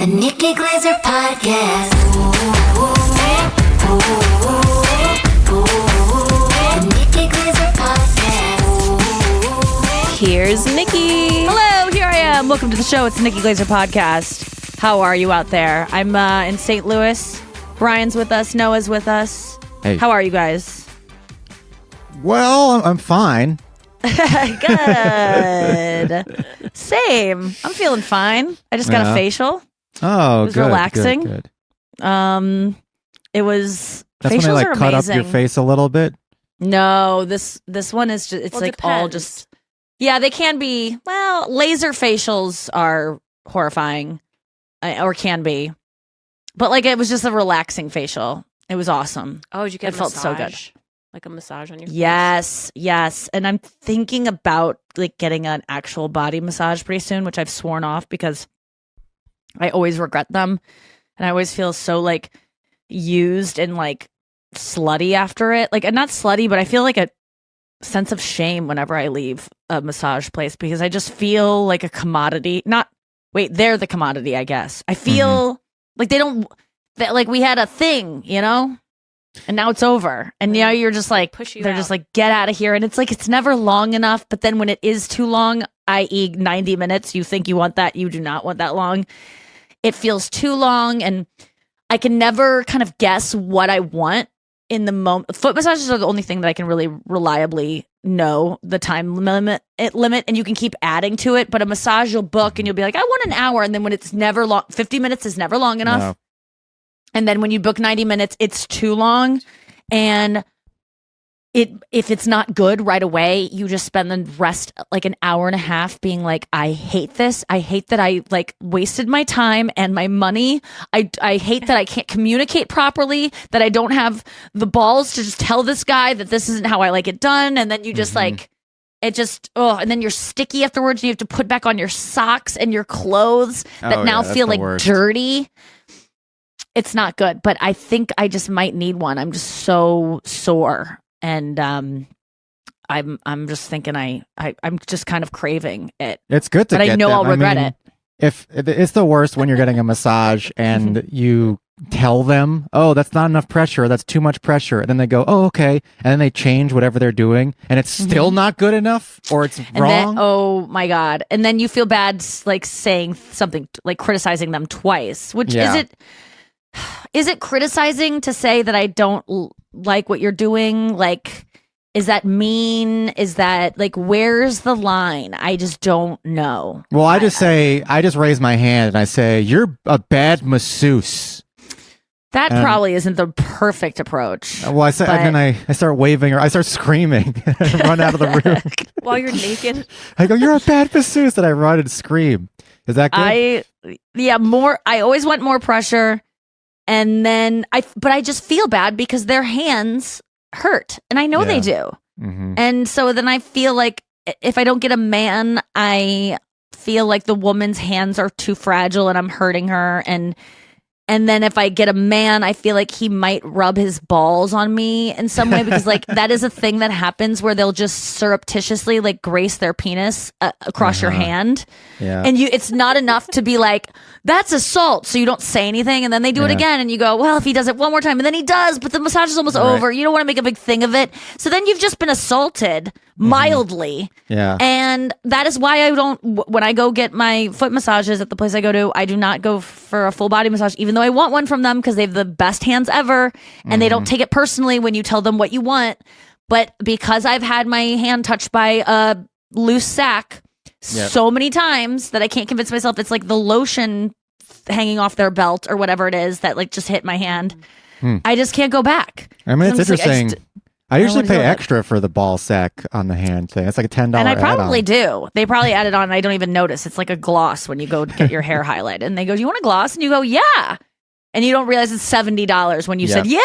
The Nikki Glaser Podcast. The Nikki Glaser Podcast. Here's Nikki. Hello, here I am. Welcome to the show. It's the Nikki Glaser Podcast. How are you out there? I'm in St. Louis. Brian's with us. Noah's with us. Hey. How are you guys? Well, I'm fine. Good. Same. I'm feeling fine. I just got a facial. Oh, it was good, relaxing. Good. It was. That's facials when they are cut amazing. up your face a little bit. No, this one is just. It's Well, like depends. all just. Yeah, they can be. Well, laser facials are horrifying, or can be. But like, it was just a relaxing facial. It was awesome. Oh, did you get It a felt massage? so good. Like a massage on your face? Yes. And I'm thinking about like getting an actual body massage pretty soon, which I've sworn off because I always regret them. And I always feel so like used and like slutty after it. Like, not slutty, but I feel like a sense of shame whenever I leave a massage place because I just feel like a commodity. They're the commodity, I guess. I feel like like we had a thing, you know? And now it's over. And now you're just like, Push you they're out. just like, get out of here. And it's like, it's never long enough. But then when it is too long, i.e. 90 minutes, you think you want that. You do not want that long. It feels too long. And I can never kind of guess what I want in the moment. Foot massages are the only thing that I can really reliably know the time limit. And you can keep adding to it. But a massage you'll book and you'll be like, I want an hour. And then when it's never long, 50 minutes is never long enough. No. And then when you book 90 minutes, it's too long. And if it's not good right away, you just spend the rest like an hour and a half being like, I hate this. I hate that I like wasted my time and my money. I hate that I can't communicate properly, that I don't have the balls to just tell this guy that this isn't how I like it done. And then you just like, it just, and then you're sticky afterwards and you have to put back on your socks and your clothes that Oh, now yeah, that's feel the like worst. dirty. It's not good, but I think I just might need one. I'm just so sore, and I'm just thinking I'm just kind of craving it. It's good to But I get know them. I'll regret mean, it. If it's the worst when you're getting a massage and you tell them, oh, that's not enough pressure, that's too much pressure, and then they go, oh, okay, and then they change whatever they're doing, and it's still not good enough, or it's And wrong. then, oh my god! And then you feel bad, like saying something, like criticizing them twice. Which Yeah. is it criticizing to say that I don't like what you're doing? Like, is that mean? Is that like, where's the line? I just don't know. Well, I just raise my hand and I say, you're a bad masseuse. That probably isn't the perfect approach. Well, I say, and then I start waving or I start screaming and run out of the room. While you're naked? I go, you're a bad masseuse, and I run and scream. Is that good? I always want more pressure. And then but I just feel bad because their hands hurt. And I know they do. Mm-hmm. And so then I feel like if I don't get a man, I feel like the woman's hands are too fragile and I'm hurting her. And then if I get a man, I feel like he might rub his balls on me in some way because like that is a thing that happens where they'll just surreptitiously like grace their penis across your hand. Yeah. And it's not enough to be like, that's assault. So you don't say anything. And then they do it again. And you go, well, if he does it one more time, and then he does, but the massage is almost over. You don't want to make a big thing of it. So then you've just been assaulted mildly. Yeah. And that is why I don't, when I go get my foot massages at the place I go to, I do not go for a full body massage, even though I want one from them because they have the best hands ever. And they don't take it personally when you tell them what you want. But because I've had my hand touched by a loose sack so many times that I can't convince myself it's like the lotion hanging off their belt or whatever it is that like just hit my hand. I just can't go back. I mean, it's I'm just like, interesting. I usually wanna pay do it. extra for the ball sack on the hand thing. It's like a $10 And I probably add-on. do. They probably add it on and I don't even notice. It's like a gloss when you go get your hair highlighted. And they go, do you want a gloss? And you go, yeah. And you don't realize it's $70 when you said, yeah.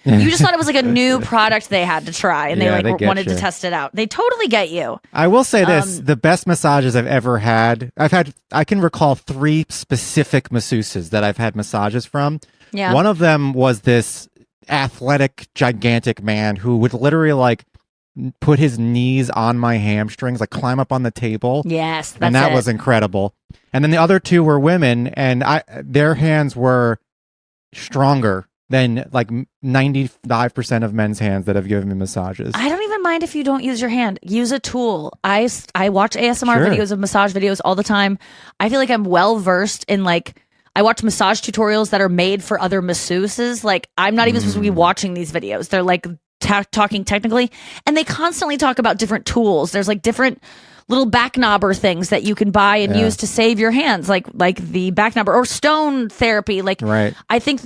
You just thought it was like a new product they had to try and Yeah, they they like get wanted you. to test it out. They totally get you. I will say this, the best massages I've ever had, I can recall 3 specific masseuses that I've had massages from. Yeah. One of them was this athletic, gigantic man who would literally like put his knees on my hamstrings, like climb up on the table. Yes, and that was incredible. And then the other two were women, and their hands were stronger than like 95% of men's hands that have given me massages. I don't even mind if you don't use your hand. Use a tool. I watch ASMR Sure. videos of massage videos all the time. I feel like I'm well versed in like I watch massage tutorials that are made for other masseuses. Like I'm not even supposed to be watching these videos. They're like talking technically, and they constantly talk about different tools. There's like different little back knobber things that you can buy and use to save your hands, like the back knobber or stone therapy. Like Right. I think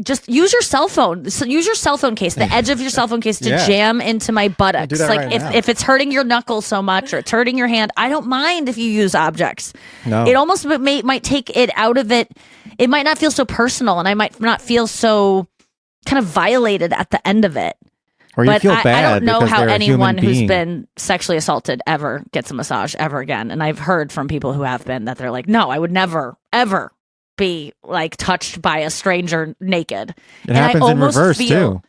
just use your cell phone. So use your cell phone case, the edge of your cell phone case to Yeah. jam into my buttocks. do that Like right now. if it's hurting your knuckle so much or it's hurting your hand, I don't mind if you use objects. No. It almost might take it out of it. It might not feel so personal, and I might not feel so kind of violated at the end of it. Or you But feel I bad don't know because how they're a anyone human who's being. been sexually assaulted ever gets a massage ever again. And I've heard from people who have been that they're like, no, I would never, ever be like touched by a stranger naked. It And I happens in almost reverse feel- too.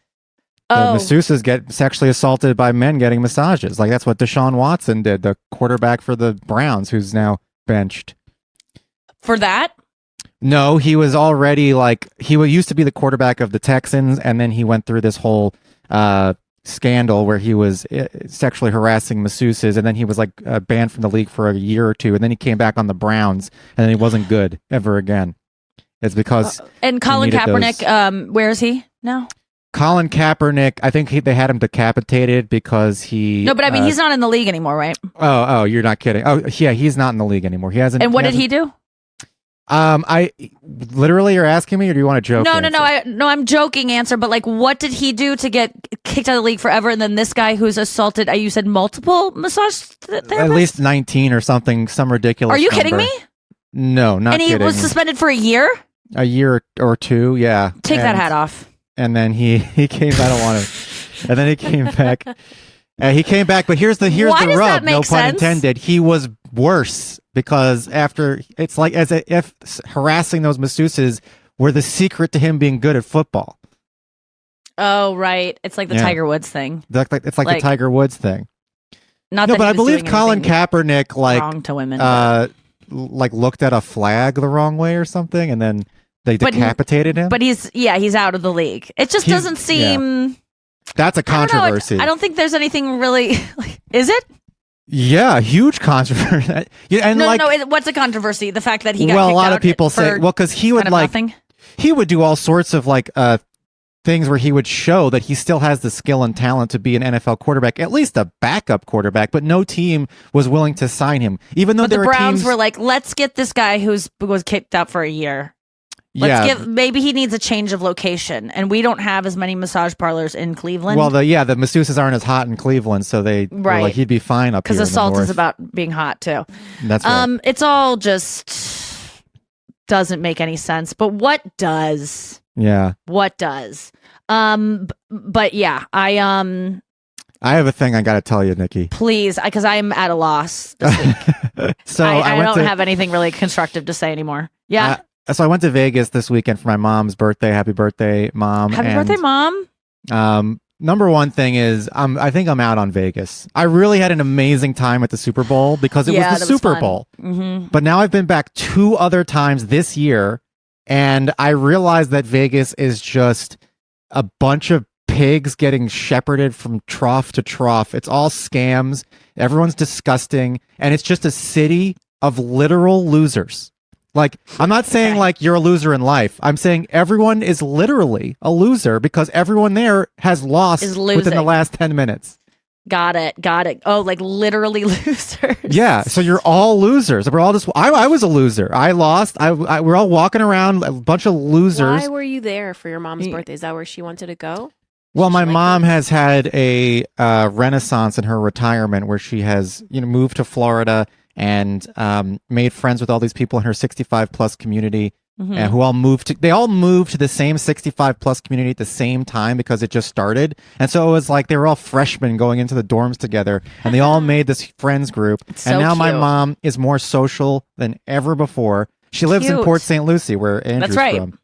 The masseuses get sexually assaulted by men getting massages. Like that's what Deshaun Watson did, the quarterback for the Browns, who's now benched. For that? No, he was already like used to be the quarterback of the Texans, and then he went through this whole scandal where he was sexually harassing masseuses, and then he was like banned from the league for a year or two, and then he came back on the Browns, and then he wasn't good ever again. It's because And Colin needed Kaepernick, where is he now? Colin Kaepernick, I think they had him decapitated because he. No, but I mean, he's not in the league anymore, right? Oh, you're not kidding. Oh, yeah, he's not in the league anymore. He hasn't. And what did he do? I literally, you're asking me, or do you want to joke? No, I'm joking. Answer, but like, what did he do to get kicked out of the league forever? And then this guy who's assaulted, you said multiple massage therapists? At least 19 or something, some ridiculous. Are you kidding number. me? No, not And he kidding. was suspended for a year. A year or two, yeah. Take that hat off. And then he came. I don't want to. And then he came back. He came back, but here's the Why does rub. that make No pun sense? intended. He was worse because after it's like as if harassing those masseuses were the secret to him being good at football. Oh, right. It's like the Yeah. Tiger Woods thing. It's like the Tiger Woods thing. Not No, that but he I was believe doing Colin anything Kaepernick wrong to women. like looked at a flag the wrong way or something, and then they But- decapitated him. but he's out of the league. It just He's- doesn't seem. That's a I don't know. controversy. I don't think there's anything really. Is it? Yeah, huge controversy. Yeah, and What's a controversy? The fact that he got well, a kicked lot out of people say, for well, because he would kind of like nothing? he would do all sorts of like things where he would show that he still has the skill and talent to be an NFL quarterback, at least a backup quarterback. But no team was willing to sign him, even though But there the were Browns teams. were like, let's get this guy was kicked out for a year. Maybe he needs a change of location, and we don't have as many massage parlors in Cleveland. Well, the masseuses aren't as hot in Cleveland, so they were Right. like he'd be fine up here. because in the assault is north. about being hot too. That's right. It's all just doesn't make any sense. But what does? Yeah, What does? But yeah, I have a thing I got to tell you, Nikki. please, because I'm at a loss this week. So I went don't to, have anything really constructive to say anymore. Yeah. So I went to Vegas this weekend for my mom's birthday. Happy birthday, Mom! Happy And, birthday, Mom. Number one thing is I think I'm out on Vegas. I really had an amazing time at the Super Bowl because it was the Super fun. Bowl. Mm-hmm. But now I've been back 2 other times this year, and I realized that Vegas is just a bunch of pigs getting shepherded from trough to trough. It's all scams. Everyone's disgusting, and it's just a city of literal losers. Like, I'm not saying like you're a loser in life. I'm saying everyone is literally a loser because everyone there has lost Is within the losing. last 10 minutes. Got it. Oh, like literally losers. Yeah, so you're all losers. We're all just. I was a loser. I lost. We're all walking around a bunch of losers. Why were you there for your mom's birthday? Is that where she wanted to go? Well, my like mom has had a renaissance in her retirement where she has moved to Florida and made friends with all these people in her 65 plus community. And who all moved to the same 65 plus community at the same time because it just started. And so it was like they were all freshmen going into the dorms together and they all made this friends group. so and now my cute. mom is more social than ever before. She lives in Cute. Port St. Lucie where Andrew's right. from.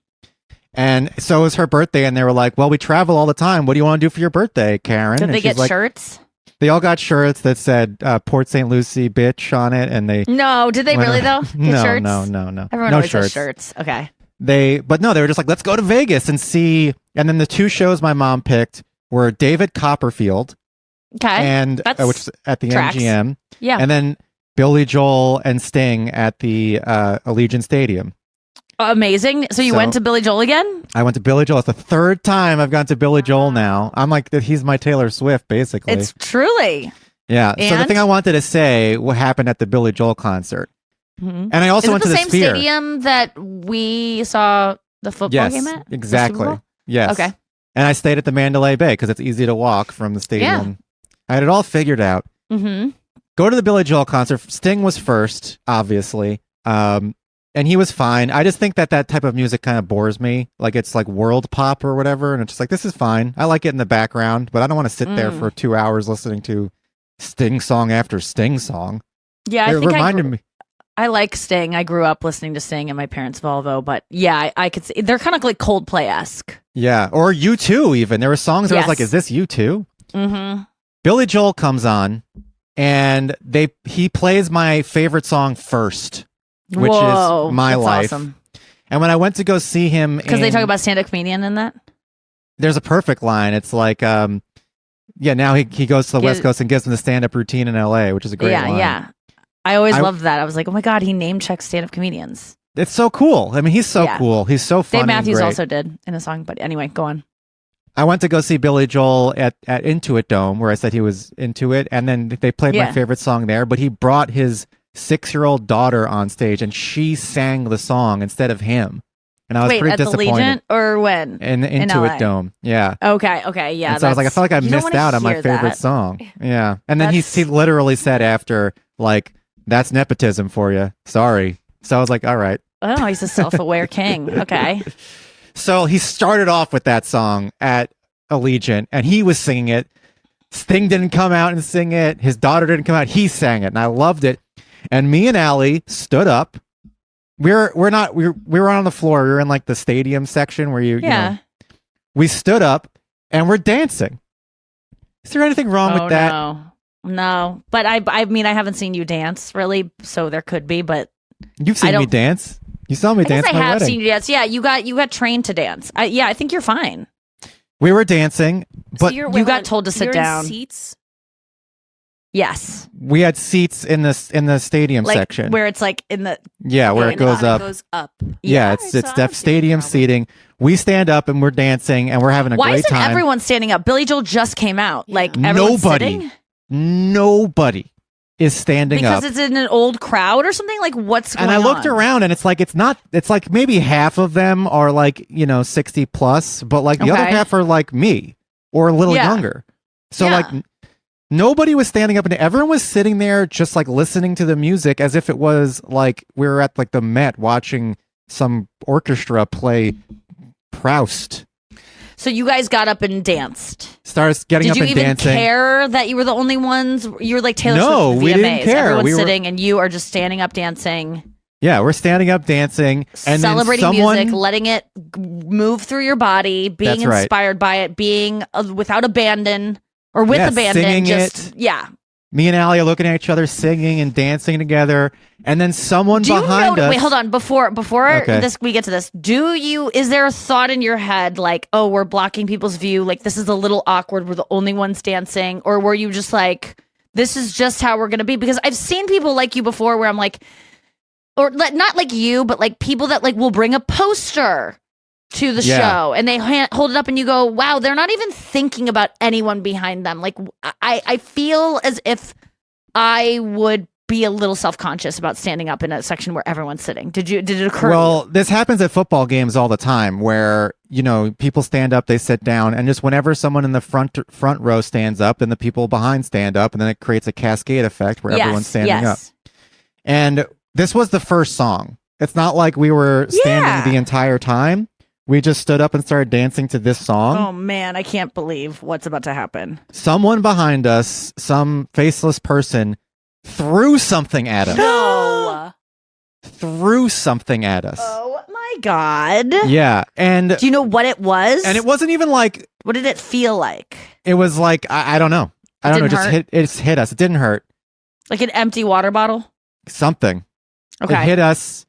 And so it was her birthday and they were like, well, we travel all the time. What do you want to do for your birthday, Karen? Did And they she's get like, shirts? They all got shirts that said Port St. Lucie bitch on it, and they No, did they really though? Get no, shirts? no. Everyone no always shirts. has shirts. Okay. They were just like, let's go to Vegas and see. And then the two shows my mom picked were David Copperfield Okay. and That's which is at the tracks. MGM, Yeah. and then Billy Joel and Sting at the Allegiant Stadium. Amazing. So you So- went to Billy Joel again? I went to Billy Joel. It's the third time I've gone to Billy Joel now. I'm like, he's my Taylor Swift, basically. It's truly. Yeah. So the And? thing I wanted to say, what happened at the Billy Joel concert, Mhm. and I also Is it went the to the same Sphere. stadium that we saw the football Yes, game at? The exactly. Super Bowl? Yes. Okay. And I stayed at the Mandalay Bay because it's easy to walk from the stadium. I had it all figured out. Mm-hmm. Go to the Billy Joel concert. Sting was first, obviously, and he was fine. I just think that type of music kind of bores me. Like it's like world pop or whatever, and it's just like, this is fine. I like it in the background, but I don't want to sit there for 2 hours listening to Sting song after Sting song. Yeah, I It think reminded me. I like Sting. I grew up listening to Sting in my parents' Volvo, but yeah, I could see they're kind of like Coldplay-esque. Yeah, or U2 even. There were songs where I was like, Yes. is this U2? Mm-hmm. Billy Joel comes on, and he plays my favorite song first, which Whoa, is My that's Life. Awesome. And when I went to go see him, Because they talk about stand-up comedian in that. there's a perfect line. It's like, now he goes to the West Coast and gives him the stand-up routine in LA, which is a great line. Yeah. I always loved that. I was like, oh my god, he name checks stand-up comedians. It's so cool. I mean, he's so Yeah. cool. He's so funny. Dave Matthews and great. also did in a song, but anyway, go on. I went to go see Billy Joel at Intuit Dome, where I said he was into it, and then they played my Yeah. favorite song there. But he brought his 6-year-old daughter on stage, and she sang the song instead of him. And I was Wait, pretty at the disappointed. Legion or when? In In Intuit LA? Dome, yeah. Okay, yeah. And so I was like, I felt like I you don't missed wanna out on my hear favorite that. song. Yeah, and then he That's- literally said after, like, "That's nepotism for you." Sorry. So I was like, all right. Oh, he's a self-aware king. Okay. So he started off with that song at Allegiant, and he was singing it. Sting didn't come out and sing it. His daughter didn't come out. He sang it, and I loved it. And me and Allie stood up. We were on the floor. We were in like the stadium section where you Yeah. know, we stood up and we're dancing. Is there anything wrong with that? No. But I mean, I haven't seen you dance really, so there could be. But You've seen me don't- dance. You saw me I guess dance I at my have wedding. seen you dance. Yeah, you got trained to dance. I think you're fine. We were dancing, but you got told to sit you're down. In seats. Yes, we had seats in the stadium like section. where it's like in the Where Okay, it goes and up. It goes up. Yeah, so it's I don't def see stadium any problem. seating. We stand up and we're dancing and we're having a Why great isn't time. everyone standing up? Billy Joel just came out. Like everyone's Nobody sitting? Nobody is standing Because up. it's in an old crowd or something. Like what's going And on? I looked around and it's like maybe half of them are like, 60 plus, but like the other Okay. half are like me or a little Yeah. younger. So Yeah. like nobody was standing up and everyone was sitting there just like listening to the music as if it was like we were at like the Met watching some orchestra play Proust. So you guys got up and danced. Starts getting Did up you and even dancing. care that you were the only ones? You were like Taylor No, Swift we at the VMAs. didn't care. Everyone's We were- sitting and you are just standing up dancing, Yeah, we're standing up dancing and celebrating then someone, music, letting it move through your body, being That's right. inspired by it, being without abandon or with Yeah, abandon. singing Just it. yeah. me and Allie are looking at each other singing and dancing together, and then someone Do you behind know? us. Wait, hold on. Before Okay. this, we get to this. Is there a thought in your head like, oh, we're blocking people's view? Like this is a little awkward. We're the only ones dancing, or were you just like, this is just how we're gonna be? Because I've seen people like you before, where I'm like, not like you, but like people that like will bring a poster to the Yeah. show and they hold it up and you go, wow, they're not even thinking about anyone behind them. Like I feel as if I would be a little self-conscious about standing up in a section where everyone's sitting. Did it occur? Well, this happens at football games all the time where, people stand up, they sit down, and just whenever someone in the front row stands up, then the people behind stand up, and then it creates a cascade effect where everyone's standing up. And this was the first song. It's not like we were standing the entire time. We just stood up and started dancing to this song. Oh man, I can't believe what's about to happen. Someone behind us, some faceless person, threw something at us. No. Threw something at us. Oh my god. Yeah. And Do you know what it was? it wasn't even like, What did it feel like? it was like, I don't know. I don't know, didn't hurt? it just hit us. It didn't hurt. Like an empty water bottle? Something. Okay. It hit us.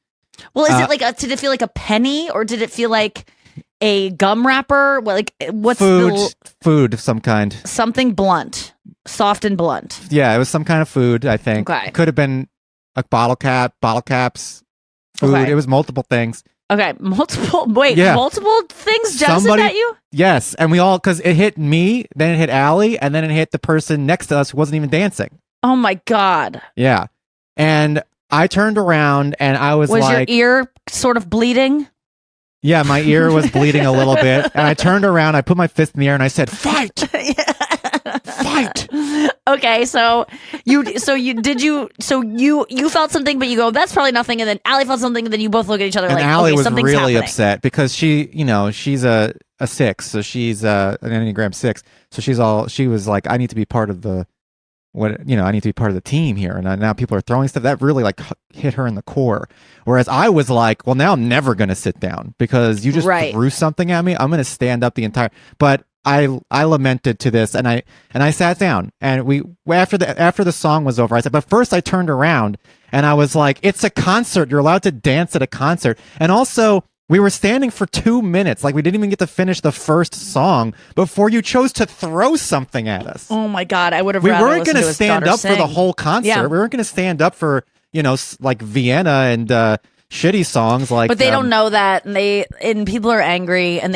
Well, is it like did it feel like a penny or did it feel like a gum wrapper? Well, like what's food of some kind. Something blunt, soft and blunt. Yeah, it was some kind of food, I think. Okay. It could have been a bottle caps, food. Okay. It was multiple things. Okay, multiple things jettisoned at you? Yes, and we all, because it hit me, then it hit Allie, and then it hit the person next to us who wasn't even dancing. Oh my God. Yeah. And I turned around and I was like... Was your ear sort of bleeding? Yeah, my ear was bleeding a little bit. And I turned around, I put my fist in the air and I said, fight! Fight! Okay, so you felt something, but you go, that's probably nothing, and then Allie felt something, and then you both look at each other and like, Allie okay, was something's really happening. upset because she's a 6, so she's an Enneagram 6. So she was like, I need to be part of the I need to be part of the team here. And now people are throwing stuff that really like hit her in the core. Whereas I was like, well, now I'm never going to sit down because you just threw something at me. I'm going to stand up the entire, but I lamented to this and I sat down and after the song was over, I said, but first I turned around and I was like, it's a concert. You're allowed to dance at a concert. And also we were standing for 2 minutes. Like we didn't even get to finish the first song before you chose to throw something at us. Oh my God. I would have We rather weren't going to stand up for the whole concert. Yeah. We weren't going to stand up for, like Vienna and shitty songs like. But they don't know that, and people are angry, and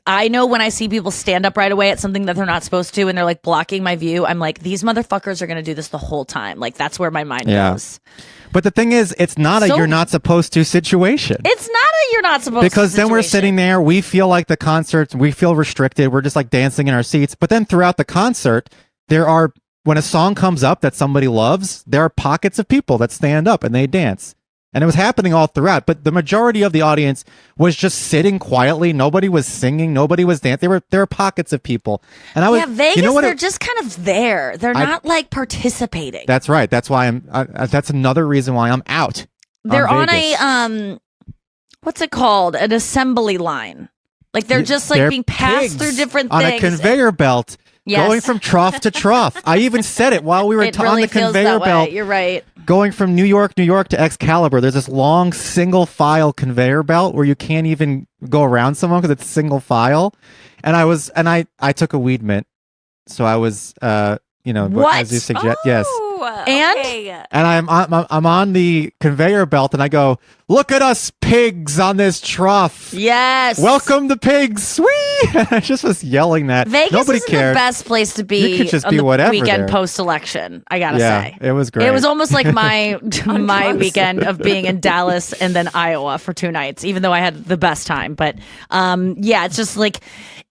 I know when I see people stand up right away at something that they're not supposed to, and they're like blocking my view, I'm like, these motherfuckers are going to do this the whole time. Like that's where my mind goes. But the thing is, it's not a you're not supposed to situation. It's not a you're not supposed to because then we're situation. sitting there, we feel like the concerts, we feel restricted, we're just like dancing in our seats. But then throughout the concert, when a song comes up that somebody loves, there are pockets of people that stand up and they dance. And it was happening all throughout, but the majority of the audience was just sitting quietly. Nobody was singing. Nobody was dancing. There were pockets of people. And I was, Vegas, they're just kind of there. They're not like participating. That's right. That's why that's another reason why I'm out. They're on a, what's it called? An assembly line. Like they're just like being passed through different on things. On a conveyor belt. Yes. Going from trough to trough. I even said it while we were on the conveyor belt. You're right. Going from New York to Excalibur, there's this long single file conveyor belt where you can't even go around someone because it's single file. And I took a weed mint, so I was what? As you suggest, yes. And I'm on the conveyor belt and I go, look at us pigs on this trough. Yes. Welcome the pigs. Sweet. I just was yelling that. Vegas Nobody is cared. the best place to be. You could just on be the whatever weekend there. Post-election. I gotta say, it was great. It was almost like my weekend of being in Dallas and then Iowa for 2 nights. Even though I had the best time, but it's just like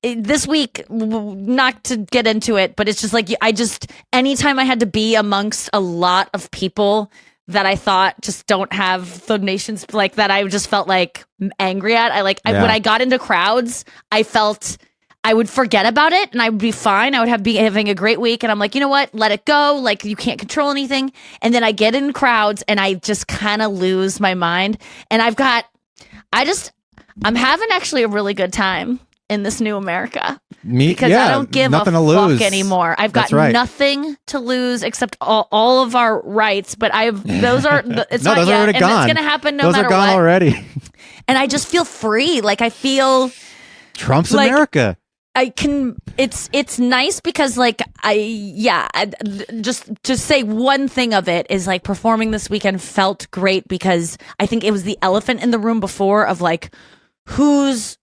this week. Not to get into it, but it's just like anytime I had to be amongst a lot of people that I thought just don't have the nations like that, I just felt like angry at. When I got into crowds, I felt I would forget about it and I would be fine. I would be having a great week. And I'm like, you know what? Let it go. Like you can't control anything. And then I get in crowds and I just kind of lose my mind. And I'm having actually a really good time in this new America. Because I don't give a fuck anymore. I've got nothing to lose except all of our rights. But those are it's not those yet, are already and gone. it's gonna happen no those matter are gone what. already. And I just feel free. Like I feel Trump's like, America. I can. It's nice because just to say one thing of it is like performing this weekend felt great because I think it was the elephant in the room before of like who's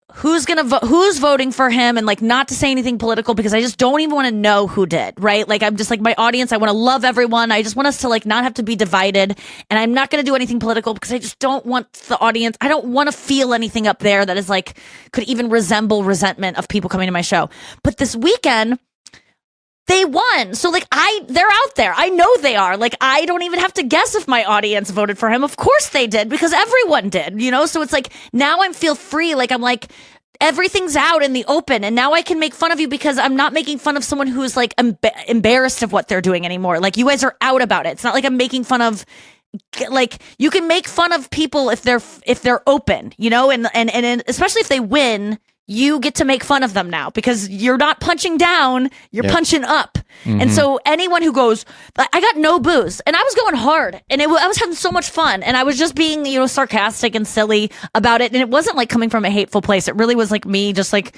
voting for him and like not to say anything political because I just don't even want to know who did, right? Like I'm just like my audience, I want to love everyone. I just want us to like not have to be divided, and I'm not going to do anything political because I just don't want the audience, I don't want to feel anything up there that is like could even resemble resentment of people coming to my show. But this weekend they won. So like they're out there. I know they are. Like I don't even have to guess if my audience voted for him. Of course they did because everyone did, So it's like now I feel free. Like I'm like everything's out in the open and now I can make fun of you because I'm not making fun of someone who's like embarrassed of what they're doing anymore. Like you guys are out about it. It's not like I'm making fun of like you can make fun of people if they're open, and especially if they win. you get to make fun of them now because you're not punching down, you're punching up. And so anyone who goes, I got no booze and I was going hard and I was having so much fun and I was just being, sarcastic and silly about it. And it wasn't like coming from a hateful place. It really was like me just like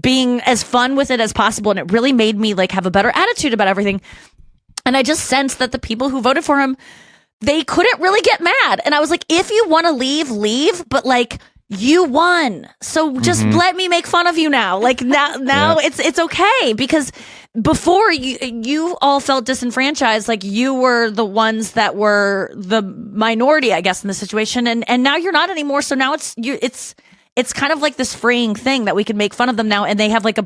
being as fun with it as possible. And it really made me like have a better attitude about everything. And I just sensed that the people who voted for him, they couldn't really get mad. And I was like, if you want to leave, but like, you won. So just let me make fun of you now. Like now it's okay because before you all felt disenfranchised, like you were the ones that were the minority, I guess, in the situation. And now you're not anymore. So now it's kind of like this freeing thing that we can make fun of them now. And they have like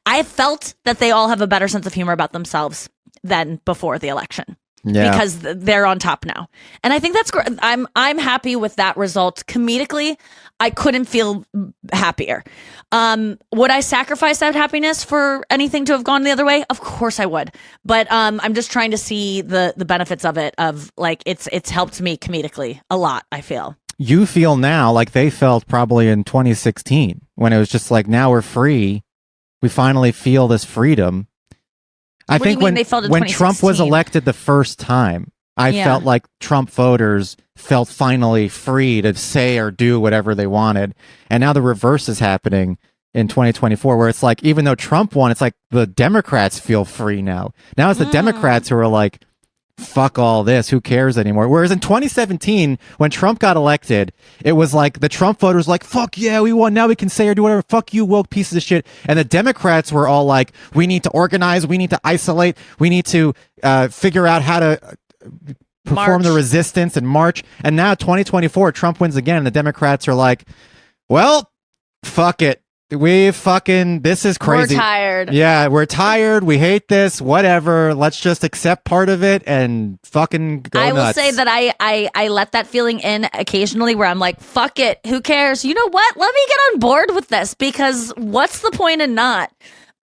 I felt that they all have a better sense of humor about themselves than before the election. Yeah. Because they're on top now. And I think that's great. I'm happy with that result. Comedically, I couldn't feel happier. Would I sacrifice that happiness for anything to have gone the other way? Of course I would. But I'm just trying to see the benefits of it, of like it's helped me comedically a lot, I feel. You feel now like they felt probably in 2016 when it was just like, now we're free. We finally feel this freedom. I think when Trump was elected the first time, I felt like Trump voters felt finally free to say or do whatever they wanted. And now the reverse is happening in 2024, where it's like, even though Trump won, it's like the Democrats feel free now. Now it's the Democrats who are like, fuck all this, who cares anymore? Whereas in 2017, when Trump got elected, it was like the Trump voters like, fuck yeah, we won, now we can say or do whatever, fuck you woke pieces of shit. And the Democrats were all like, we need to organize, we need to isolate, we need to figure out how to perform the resistance and march. And now 2024, Trump wins again, and the Democrats are like, well, fuck it. This is crazy. We're tired. Yeah, we're tired. We hate this. Whatever. Let's just accept part of it and fucking go nuts. I will say that I let that feeling in occasionally where I'm like, fuck it. Who cares? You know what? Let me get on board with this because what's the point in not?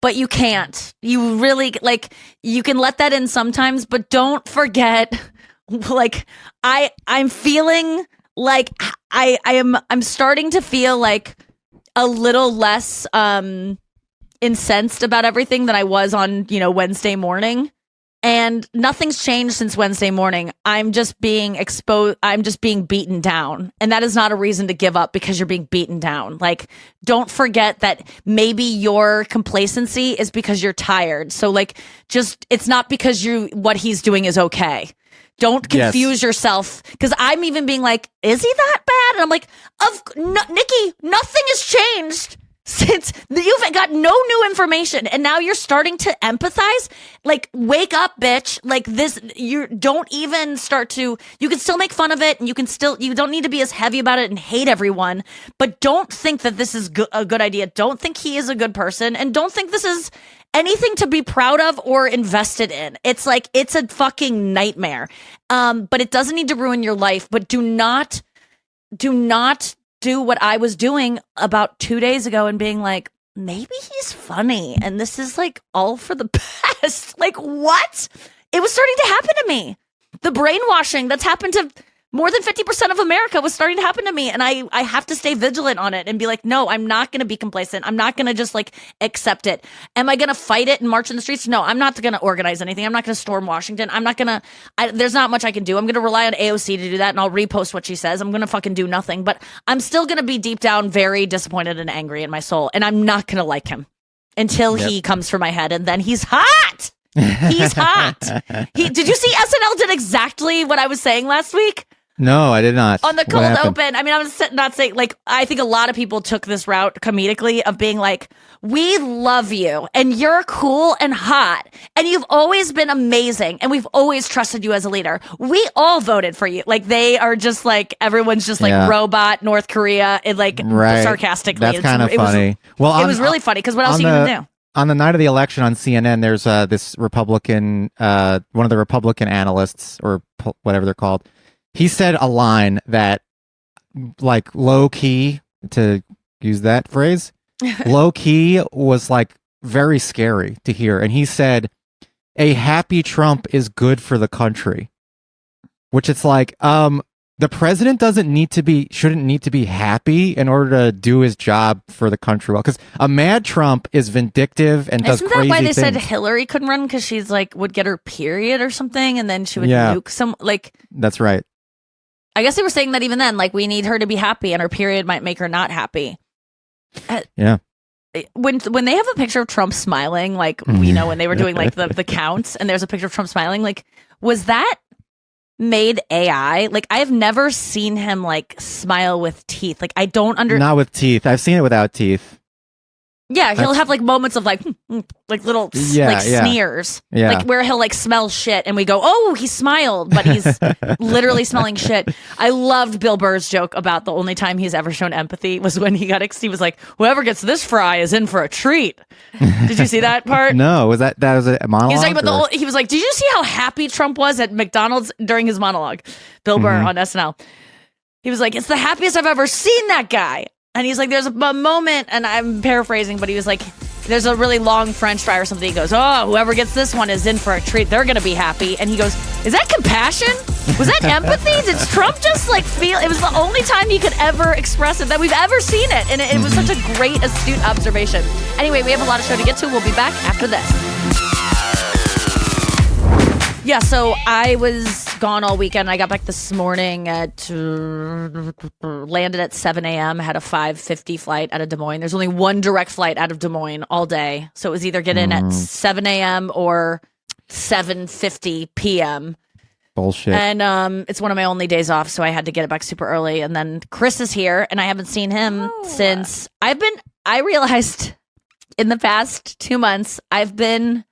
But you can't. You really, like, you can let that in sometimes, but don't forget, like, I'm feeling like I'm starting to feel like a little less incensed about everything than I was on, Wednesday morning. And nothing's changed since Wednesday morning. I'm just being exposed. I'm just being beaten down. And that is not a reason to give up because you're being beaten down. Like, don't forget that maybe your complacency is because you're tired. So like, it's not because what he's doing is okay. Don't confuse yourself, because I'm even being like, is he that bad? And I'm like, Nikki, nothing has changed since you've got no new information, and now you're starting to empathize. Like, wake up, bitch. Like this, you don't even start to. You can still make fun of it, and you don't need to be as heavy about it and hate everyone. But don't think that this is a good idea. Don't think he is a good person, and don't think this is anything to be proud of or invested in. It's like, it's a fucking nightmare. But it doesn't need to ruin your life. But do not do what I was doing about 2 days ago and being like, maybe he's funny and this is like all for the best. Like, what? It was starting to happen to me. The brainwashing that's happened to more than 50% of America was starting to happen to me. And I have to stay vigilant on it and be like, no, I'm not going to be complacent. I'm not going to just like accept it. Am I going to fight it and march in the streets? No, I'm not going to organize anything. I'm not going to storm Washington. I'm not going to, there's not much I can do. I'm going to rely on AOC to do that, and I'll repost what she says. I'm going to fucking do nothing, but I'm still going to be deep down very disappointed and angry in my soul. And I'm not going to like him until he comes for my head, and then he's hot. He's hot. Did you see SNL did exactly what I was saying last week? No, I did not. On the cold open. I mean, I'm not saying, like, I think a lot of people took this route comedically of being like, we love you and you're cool and hot and you've always been amazing and we've always trusted you as a leader. We all voted for you. Like, they are just like, everyone's just like robot North Korea, and like sarcastically. That's kind of funny. It was really funny because what else are you going to do? On the night of the election on CNN, there's this Republican, one of the Republican analysts or whatever they're called. He said a line that, like, low key, to use that phrase, low key was like very scary to hear. And he said, a happy Trump is good for the country, which it's like, the president shouldn't need to be happy in order to do his job for the country well. Because a mad Trump is vindictive and does Isn't crazy that why they things. said Hillary couldn't run because she's like would get her period or something, and then she would nuke some like. That's right. I guess they were saying that even then, like we need her to be happy, and her period might make her not happy. Yeah. When they have a picture of Trump smiling, like when they were doing like the counts, and there's a picture of Trump smiling, like was that made AI? Like I've never seen him like smile with teeth. Like I don't Not with teeth. I've seen it without teeth. Yeah, he'll have like moments of like little sneers, like where he'll like smell shit, and we go, "Oh, he smiled," but he's literally smelling shit. I loved Bill Burr's joke about the only time he's ever shown empathy was when he was like, "Whoever gets this fry is in for a treat." Did you see that part? No, was that was a monologue? He was talking about he was like, "Did you see how happy Trump was at McDonald's during his monologue?" Bill Burr on SNL. He was like, "It's the happiest I've ever seen that guy." And he's like, there's a moment, and I'm paraphrasing, but he was like, there's a really long French fry or something. He goes, "Oh, whoever gets this one is in for a treat. They're going to be happy." And he goes, "Is that compassion? Was that empathy? Did Trump just like feel?" It was the only time he could ever express it that we've ever seen it. And it was such a great, astute observation. Anyway, we have a lot of show to get to. We'll be back after this. Yeah, so I was gone all weekend. I got back this morning landed at 7 a.m. Had a 5:50 flight out of Des Moines. There's only one direct flight out of Des Moines all day. So it was either get in at 7 a.m. or 7:50 p.m. Bullshit. And it's one of my only days off, so I had to get it back super early. And then Chris is here, and I haven't seen him since I realized in the past 2 months, I've been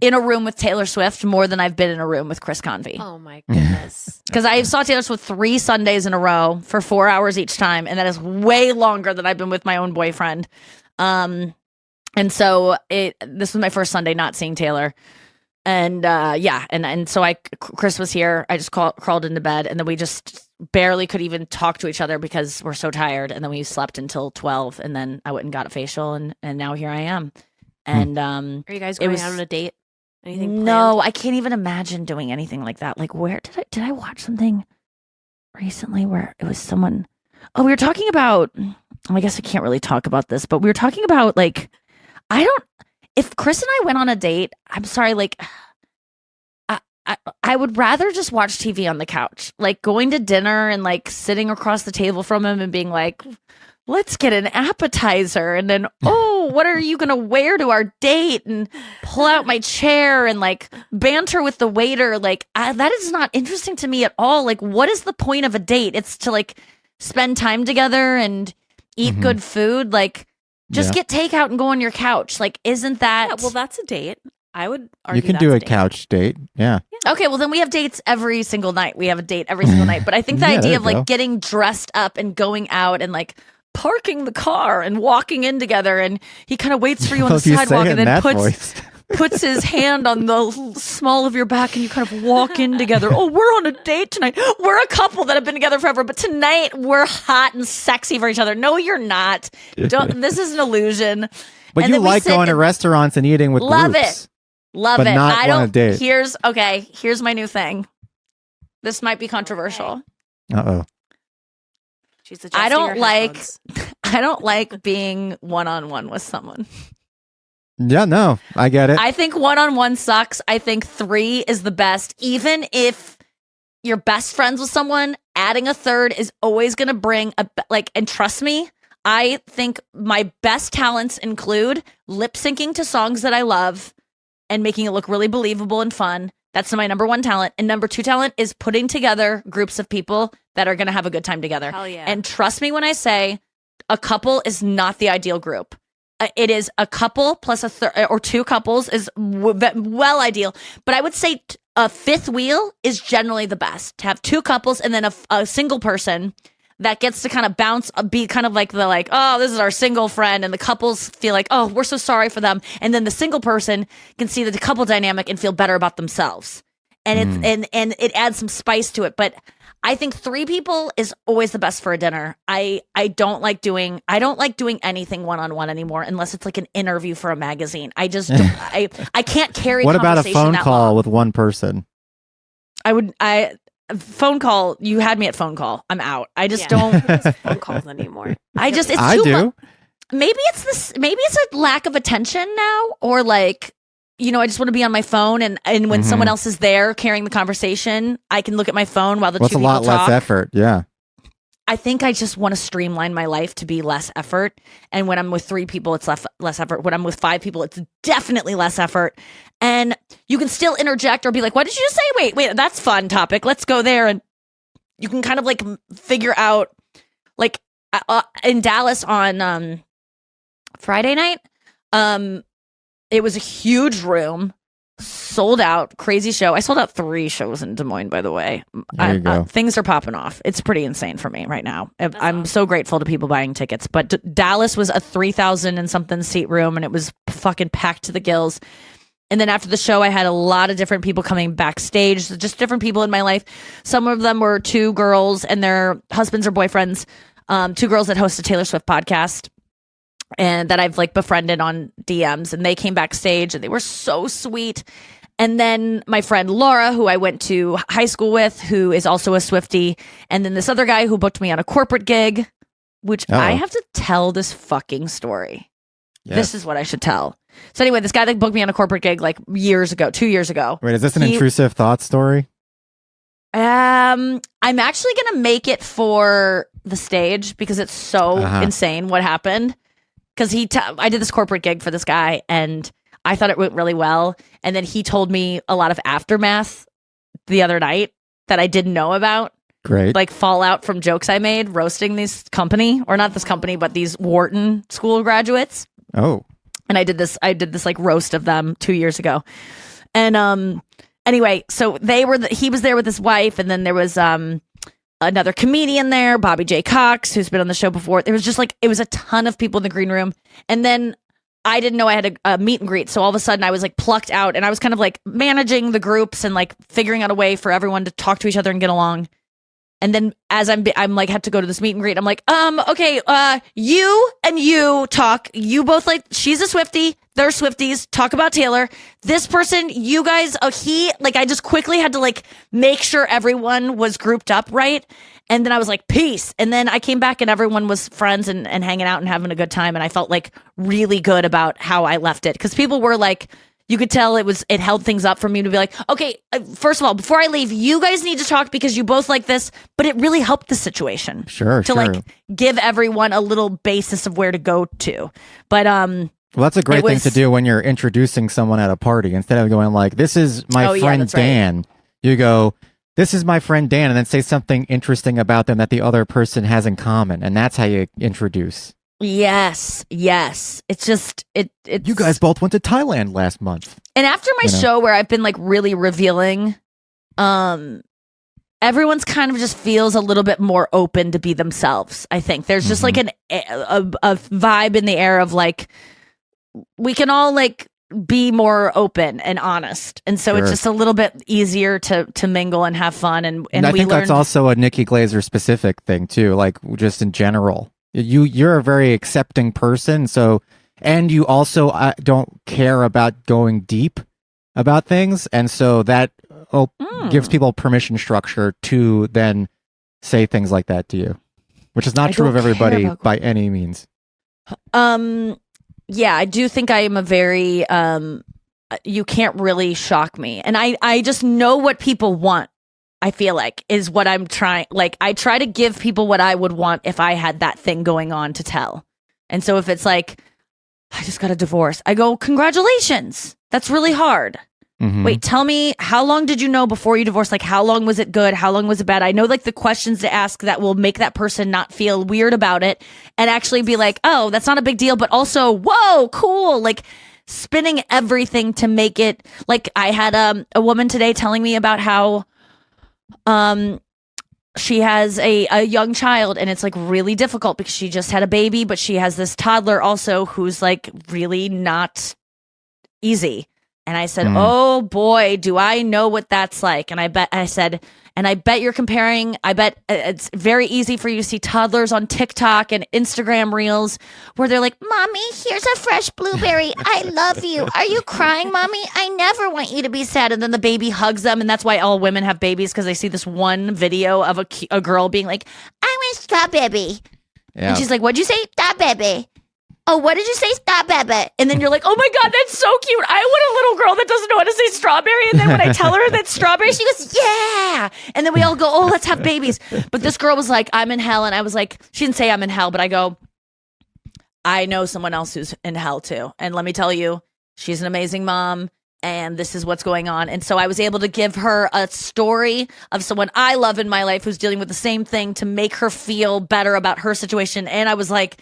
in a room with Taylor Swift more than I've been in a room with Chris Convey. Oh my goodness. Because I saw Taylor Swift 3 Sundays in a row for 4 hours each time, and that is way longer than I've been with my own boyfriend. And so this was my first Sunday not seeing Taylor. And so Chris was here. I just crawled into bed, and then we just barely could even talk to each other because we're so tired. And then we slept until 12, and then I went and got a facial, and now here I am. And are you guys going out on a date? Anything planned? No, I can't even imagine doing anything like that. Like, where did I watch something recently where it was someone? Oh, we were talking about. I guess I can't really talk about this, but we were talking about like, if Chris and I went on a date, I'm sorry, like, I would rather just watch TV on the couch, like going to dinner and like sitting across the table from him and being like, let's get an appetizer, and then, oh, what are you going to wear to our date? And pull out my chair and like banter with the waiter. Like, that is not interesting to me at all. Like, what is the point of a date? It's to like spend time together and eat good food. Like, just get takeout and go on your couch. Like, isn't that? Yeah, well, that's a date. I would argue you can do a couch date. Yeah. Okay, well then we have dates every single night. We have a date every single night. But I think the idea of like getting dressed up and going out and like parking the car and walking in together, and he kind of waits for you on the sidewalk and then puts his hand on the small of your back, and you kind of walk in together. Oh, we're on a date tonight. We're a couple that have been together forever, but tonight we're hot and sexy for each other. No, you're not. This is an illusion. But and you like going to restaurants and eating with love groups. Love but it. Not I don't. On a date. Here's my new thing. This might be controversial. Uh-oh. She's I don't like being one-on-one with someone. Yeah, no, I get it. I think one-on-one sucks. I think 3 is the best. Even if you're best friends with someone, adding a third is always going to bring and trust me, I think my best talents include lip syncing to songs that I love and making it look really believable and fun. That's my number 1 talent. And number 2 talent is putting together groups of people that are going to have a good time together. Hell yeah. And trust me when I say a couple is not the ideal group. It is a couple plus a third or 2 couples is well ideal. But I would say a 5th wheel is generally the best. To have 2 couples and then a single person that gets to kind of bounce, be kind of like oh, this is our single friend. And the couples feel like, oh, we're so sorry for them. And then the single person can see the couple dynamic and feel better about themselves. And and it adds some spice to it. But I think 3 people is always the best for a dinner. I don't like doing anything one-on-one anymore unless it's like an interview for a magazine. I just don't, I can't carry. What about a phone call long. with one person? phone call. You had me at phone call. I'm out. I just Yeah. don't. Who does phone calls anymore. It's I too do. much. Maybe it's this. Maybe it's a lack of attention now, or like, I just want to be on my phone, and when someone else is there carrying the conversation, I can look at my phone while the What's two a people lot talk. less effort? Yeah. I think I just want to streamline my life to be less effort. And when I'm with 3 people, it's less effort. When I'm with 5 people, it's definitely less effort. And you can still interject or be like, what did you just say? Wait, that's a fun topic. Let's go there. And you can kind of like figure out, like in Dallas on Friday night, it was a huge room, sold out, crazy show. I sold out 3 shows in Des Moines, by the way. There you go. Things are popping off. It's pretty insane for me right now. I'm so grateful to people buying tickets. But Dallas was a 3,000 and something seat room, and it was fucking packed to the gills. And then after the show, I had a lot of different people coming backstage, just different people in my life. Some of them were 2 girls and their husbands or boyfriends, 2 girls that host a Taylor Swift podcast, and that I've like befriended on DMs, and they came backstage and they were so sweet. And then my friend Laura, who I went to high school with, who is also a Swiftie, and then this other guy who booked me on a corporate gig, which I have to tell this fucking story. Yes. This is what I should tell. So anyway, this guy that booked me on a corporate gig like 2 years ago. Wait, is this an intrusive thought story? I'm actually gonna make it for the stage because it's so insane what happened. Because I did this corporate gig for this guy, and I thought it went really well. And then he told me a lot of aftermath the other night that I didn't know about. Great. Like fallout from jokes I made roasting this company, or not this company, but these Wharton school graduates. Oh. And I did this like roast of them 2 years ago. And anyway, so he was there with his wife, and then there was another comedian there, Bobby J. Cox, who's been on the show before. There was just like, it was a ton of people in the green room. And then I didn't know I had a meet and greet. So all of a sudden I was like plucked out, and I was kind of like managing the groups and like figuring out a way for everyone to talk to each other and get along. And then as I'm like, had to go to this meet and greet, I'm like, okay, you and you talk. You both like, she's a Swiftie, they're Swifties, talk about Taylor. This person, you guys, I just quickly had to like make sure everyone was grouped up right. And then I was like, peace. And then I came back and everyone was friends and hanging out and having a good time. And I felt like really good about how I left it. Cause people were like, you could tell it held things up for me to be like, okay, first of all, before I leave, you guys need to talk because you both like this, but it really helped the situation. Sure. Like give everyone a little basis of where to go to. But well, that's a great thing to do when you're introducing someone at a party. Instead of going like, this is my friend Dan, you go, this is my friend Dan, and then say something interesting about them that the other person has in common. And that's how you introduce. Yes. It's just it's you guys both went to Thailand last month. And after my show where I've been like really revealing, everyone's kind of just feels a little bit more open to be themselves. I think there's just like a vibe in the air of like, we can all like be more open and honest. And so it's just a little bit easier to mingle and have fun. And I think that's also a Nikki Glaser specific thing too. Like just in general. You're a very accepting person, and you also don't care about going deep about things, and so that gives people permission structure to then say things like that to you, which is not true of everybody by any means. Yeah, I do think I am a very you can't really shock me, and I just know what people want. I feel like is what I'm trying. Like I try to give people what I would want if I had that thing going on to tell. And so if it's like, I just got a divorce, I go, congratulations. That's really hard. Wait, tell me, how long did you know before you divorced? Like, how long was it good? How long was it bad? I know like the questions to ask that will make that person not feel weird about it and actually be like, oh, that's not a big deal. But also, whoa, cool. Like spinning everything to make it like I had a woman today telling me about how she has a young child, and it's like really difficult because she just had a baby, but she has this toddler also who's like really not and I said, oh boy, do I know what that's like. And I said, And I bet you're comparing, I bet it's very easy for you to see toddlers on TikTok and Instagram reels where they're like, Mommy, here's a fresh blueberry. I love you. Are you crying, Mommy? I never want you to be sad. And then the baby hugs them. And that's why all women have babies, because they see this one video of a girl being like, I want strawberry. Yeah. And she's like, what'd you say? Strawberry. Oh, what did you say? Strawberry. And then you're like, oh my God, that's so cute. I want a little girl that doesn't know how to say strawberry. And then when I tell her that strawberry, she goes, yeah. And then we all go, oh, let's have babies. But this girl was like, I'm in hell. And I was like, she didn't say I'm in hell, but I go, I know someone else who's in hell too. And let me tell you, she's an amazing mom. And this is what's going on. And so I was able to give her a story of someone I love in my life who's dealing with the same thing to make her feel better about her situation. And I was like,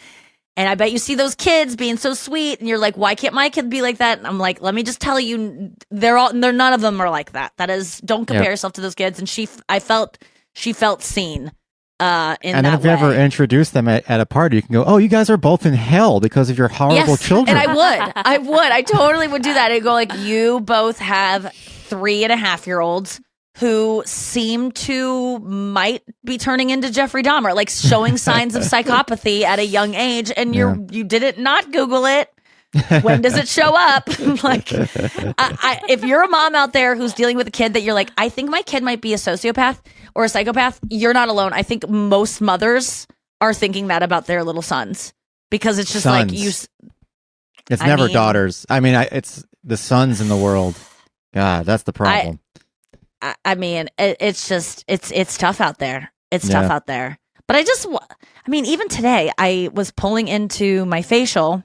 and I bet you see those kids being so sweet, and you're like, why can't my kid be like that? And I'm like, let me just tell you, none of them are like that. That is, don't compare yourself to those kids. And she felt seen. And then if you ever introduce them at a party, you can go, oh, you guys are both in hell because of your horrible children. And I totally would do that. I'd go like, you both have 3.5-year-olds who seem to might be turning into Jeffrey Dahmer, like showing signs of psychopathy at a young age, and you didn't not Google it. When does it show up? Like, if you're a mom out there who's dealing with a kid that you're like, I think my kid might be a sociopath or a psychopath, you're not alone. I think most mothers are thinking that about their little sons, because it's just like you. It's never daughters. I mean, it's the sons in the world. God, that's the problem. I mean, it's just, it's tough out there. It's tough out there. But I mean, even today, I was pulling into my facial,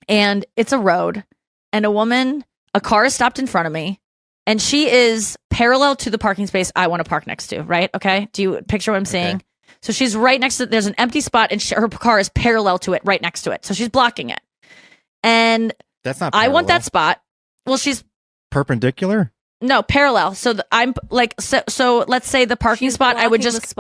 and it's a road, and a car is stopped in front of me, and she is parallel to the parking space I want to park next to, right? Okay. Do you picture what I'm saying? So she's right next to, there's an empty spot, and her car is parallel to it, right next to it. So she's blocking it. And that's not parallel. I want that spot. Well, she's perpendicular. No, parallel. So I'm like, so let's say the parking spot, I would just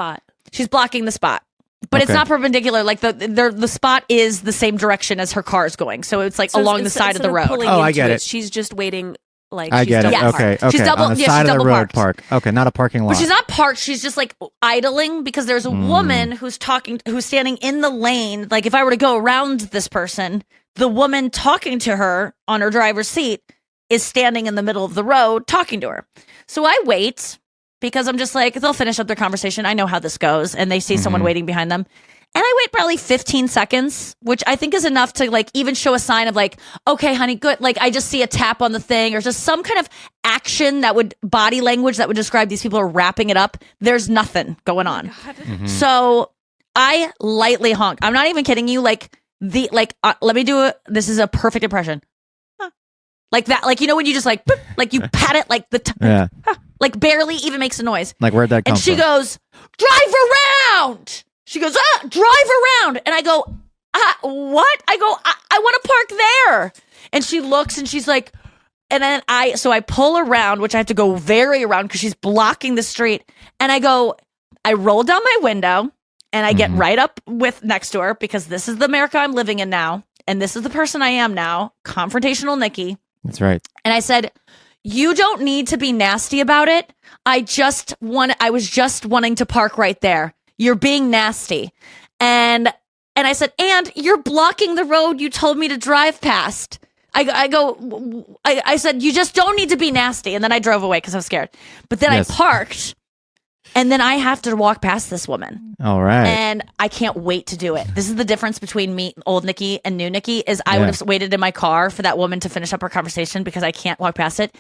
she's blocking the spot, but it's not perpendicular. Like the spot is the same direction as her car is going. So it's like along the side of the road. Oh, I get it. She's just waiting. Like, I get it. Okay. She's double, on the side of the road park. Okay, not a parking lot. But she's not parked. She's just like idling, because there's a woman who's standing in the lane. Like, if I were to go around this person, the woman talking to her on her driver's seat is standing in the middle of the road talking to her. So I wait, because I'm just like, they'll finish up their conversation. I know how this goes. And they see someone waiting behind them. And I wait probably 15 seconds, which I think is enough to like even show a sign of like, okay, honey, good. Like, I just see a tap on the thing, or just some kind of action body language that would describe these people are wrapping it up. There's nothing going on. So I lightly honk. I'm not even kidding you. Like, let me do it. This is a perfect impression. Like that, like, you know, when you just like you pat it, like like barely even makes a noise. Like, where'd that come from? And she goes, drive around. She goes, drive around. And I go, what? I go, I want to park there. And she looks, and she's like, and then I pull around, which I have to go very around because she's blocking the street. And I roll down my window, and I get right up next to her, because this is the America I'm living in now. And this is the person I am now, confrontational Nikki. That's right. And I said, you don't need to be nasty about it. I was just wanting to park right there. You're being nasty. And I said, and you're blocking the road you told me to drive past. I said, you just don't need to be nasty. And then I drove away because I was scared. But then I parked. And then I have to walk past this woman. All right. And I can't wait to do it. This is the difference between me, old Nikki, and new Nikki, is I would have waited in my car for that woman to finish up her conversation, because I can't walk past it.